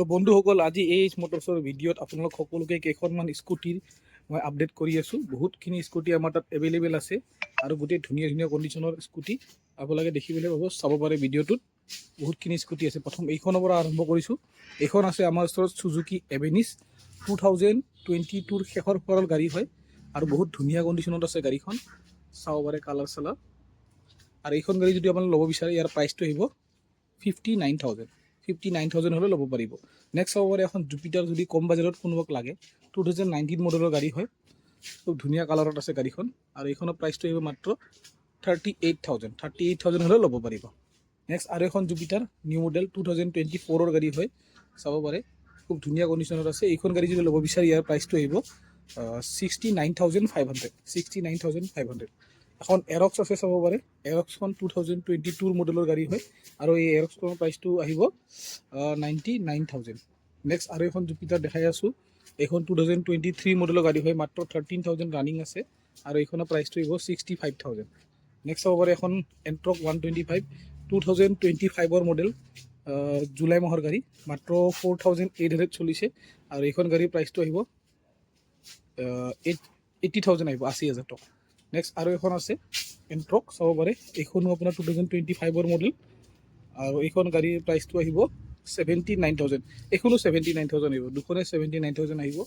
তো বন্ধুসকল আজি এইচ মটৰ্ছৰ ভিডিঅ'ত আপোনালোক সকলোকে কেইখনমান স্কুটিৰ মই আপডেট কৰি আছোঁ। বহুতখিনি স্কুটি আমাৰ তাত এভেইলেবল আছে আৰু গোটেই ধুনীয়া ধুনীয়া কণ্ডিশ্যনৰ স্কুটি আপোনালোকে দেখিবলৈ পাব, চাব পাৰে ভিডিঅ'টোত। বহুতখিনি স্কুটি আছে। প্ৰথম এইখনৰ পৰা আৰম্ভ কৰিছোঁ। এইখন আছে আমাৰ ওচৰত চুজুকি এভেনিছ 2022ৰ শেষৰ ফালৰ গাড়ী হয় আৰু বহুত ধুনীয়া কণ্ডিশ্যনত আছে গাড়ীখন, চাব পাৰে কালাৰ চালাৰ। আৰু এইখন গাড়ী যদি আপোনালোকে ল'ব বিচাৰে ইয়াৰ প্ৰাইচটো আহিব 59,000 হ'লে ল'ব পাৰিব। নেক্সট চাব পাৰে এখন জুপিটাৰ, যদি কম বাজেটত কোনোবাক লাগে 2019 মডেলৰ গাড়ী হয়, খুব ধুনীয়া কালাৰত আছে গাড়ীখন। আৰু এইখনৰ প্ৰাইচটো আহিব মাত্ৰ 38,000 হ'লে ল'ব পাৰিব। নেক্সট আৰু এখন জুপিটাৰ নিউ মডেল 2024ৰ গাড়ী হয়, চাব পাৰে খুব ধুনীয়া কণ্ডিশ্যনত আছে। এইখন গাড়ী যদি ল'ব বিচাৰে ইয়াৰ প্ৰাইচটো আহিব 69,500। এখন এৰক্স আছে, চাব পাৰে এৰক্সখন 2022 মডেলৰ গাড়ী হয় আৰু এই এৰক্সখনৰ প্ৰাইচটো আহিব 99,000। নেক্সট আৰু এখন জুপিটাৰ দেখাই আছোঁ, এইখন 2023 মডেলৰ গাড়ী হয়, মাত্ৰ 13,000 ৰানিং আছে আৰু এইখনৰ প্ৰাইচটো আহিব 65,000। নেক্সট চাব পাৰে এখন এণ্ট্ৰক 125 2025ৰ মডেল, জুলাই মাহৰ গাড়ী, মাত্ৰ 4,800 চলিছে আৰু এইখন গাড়ীৰ প্ৰাইচটো আহিব 80,000 আহিব, 80,000 টকা। নেক্সট আৰু এখন আছে এণ্ট্ৰক, চাব পাৰে এইখনো আপোনাৰ 2025ৰ মডেল আৰু এইখন গাড়ীৰ প্ৰাইচটো আহিব 79,000। এইখনো 79,000 আহিব, দুখনে 79,000 আহিব।